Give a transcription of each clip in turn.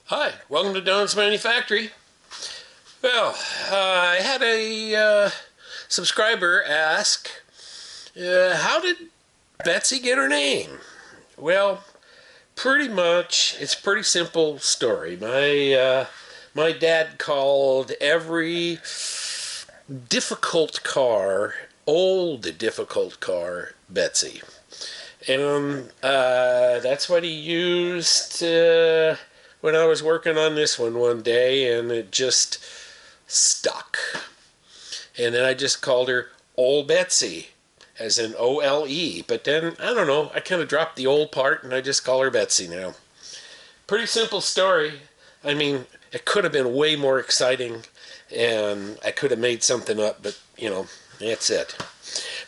Hi, welcome to Don's Manufactory. Well, I had a subscriber ask, how did Betsy get her name? Well, pretty much, it's a pretty simple story. My dad called every difficult car, old difficult car, Betsy. And that's what he used when I was working on this one day, and it just stuck. And then I just called her Old Betsy, as in OLE. But then, I don't know, I kind of dropped the old part and I just call her Betsy now. Pretty simple story. I mean, it could have been way more exciting and I could have made something up, but that's it.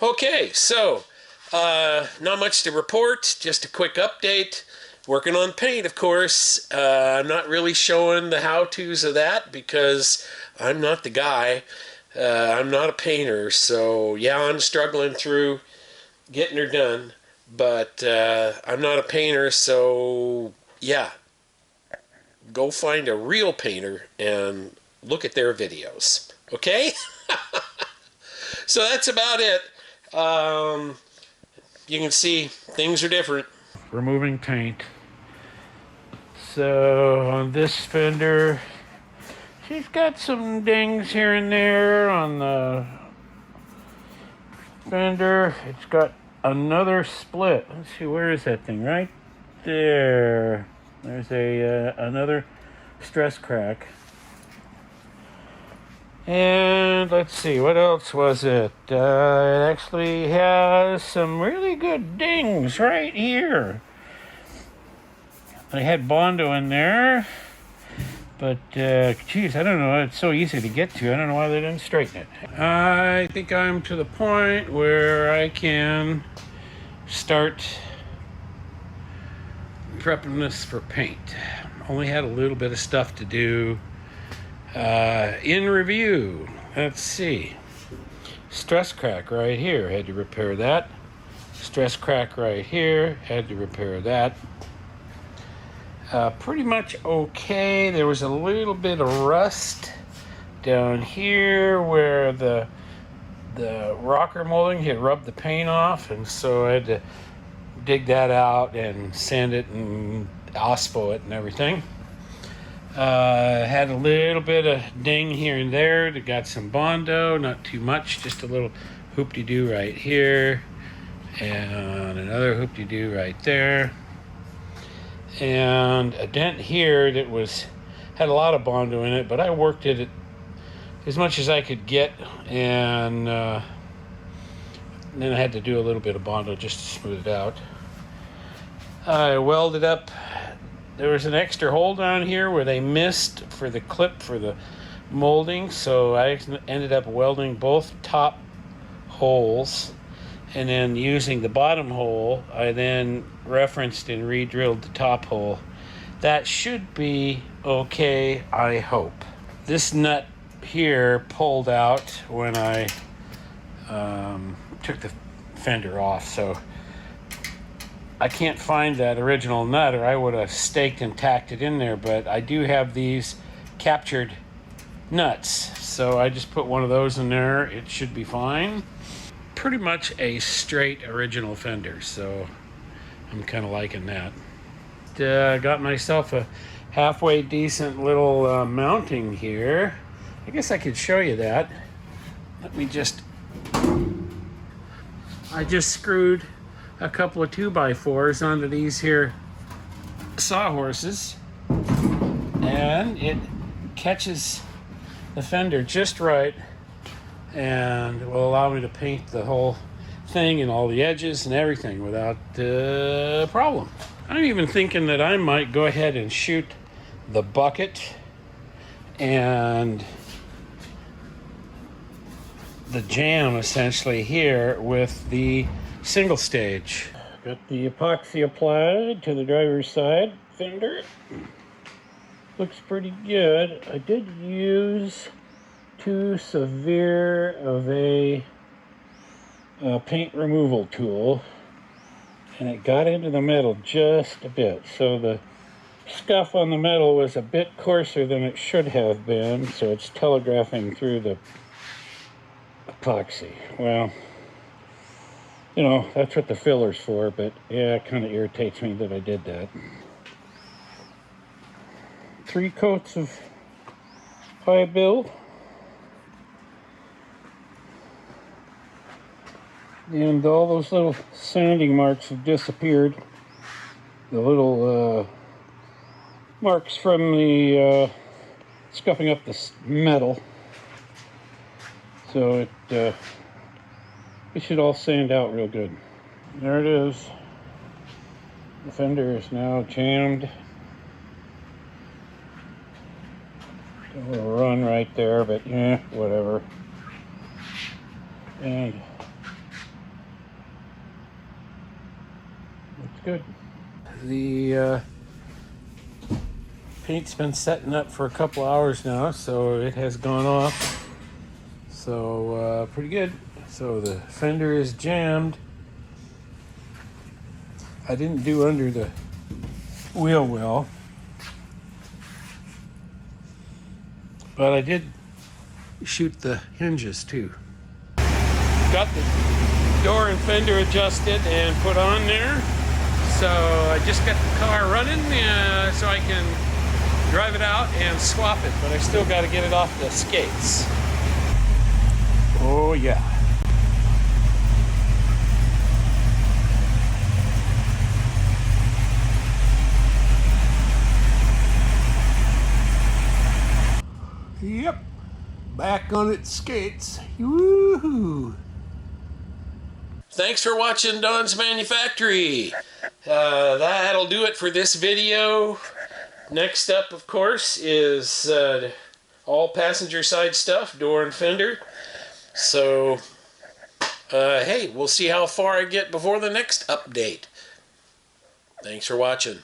Okay, so not much to report, just a quick update. Working on paint, of course. I'm not really showing the how-tos of that because I'm not the guy. I'm not a painter, so yeah, I'm struggling through getting her done. But I'm not a painter, so yeah, go find a real painter and look at their videos. Okay? So that's about it. You can see things are different. Removing paint. So on this fender, she's got some dings here and there on the fender. It's got another split. Let's see, where is that thing? Right there. There's another stress crack. And let's see, what else was it? It actually has some really good dings right here. I had Bondo in there, but geez, I don't know. It's so easy to get to. I don't know why they didn't straighten it. I think I'm to the point where I can start prepping this for paint. Only had a little bit of stuff to do. In review, let's see. Stress crack right here, had to repair that. Stress crack right here, had to repair that. Pretty much okay. There was a little bit of rust down here where the rocker molding had rubbed the paint off, and so I had to dig that out and sand it and OSPO it and everything. Had a little bit of ding here and there. That got some Bondo, not too much, just a little hoop-de-doo right here, and another hoop-de-doo right there, and a dent here that had a lot of Bondo in it, but I worked it as much as I could get, and then I had to do a little bit of Bondo just to smooth it out. I welded up. There was an extra hole down here where they missed for the clip for the molding, so I ended up welding both top holes, and then using the bottom hole, I then referenced and re-drilled the top hole. That should be okay, I hope. This nut here pulled out when I took the fender off, so I can't find that original nut, or I would have staked and tacked it in there, but I do have these captured nuts, so I just put one of those in there. It should be fine. Pretty much a straight original fender, so I'm kind of liking that. Got myself a halfway decent little mounting here. I guess I could show you that. I just screwed a couple of 2x4s onto these here sawhorses, and it catches the fender just right and will allow me to paint the whole thing and all the edges and everything without problem. I'm even thinking that I might go ahead and shoot the bucket and the jam essentially here with the single stage. Got the epoxy applied to the driver's side fender. Looks pretty good. I did use too severe of a paint removal tool, and it got into the metal just a bit. So the scuff on the metal was a bit coarser than it should have been, so it's telegraphing through the epoxy. Well, you know, that's what the filler's for, but yeah, it kind of irritates me that I did that. 3 coats of high build. And all those little sanding marks have disappeared. The little marks from the scuffing up the metal. So it should all sand out real good. There it is. The fender is now jammed. A little run right there, but yeah, whatever. And looks good. The paint's been setting up for a couple hours now, so it has gone off. So pretty good. So the fender is jammed. I didn't do under the wheel well, but I did shoot the hinges too. Got the door and fender adjusted and put on there. So I just got the car running so I can drive it out and swap it, but I still got to get it off the skates. Oh yeah. Yep, back on its skates. Woohoo! Thanks for watching Don's Manufactory. That'll do it for this video. Next up, of course, is all passenger side stuff, door and fender. So, hey, we'll see how far I get before the next update. Thanks for watching.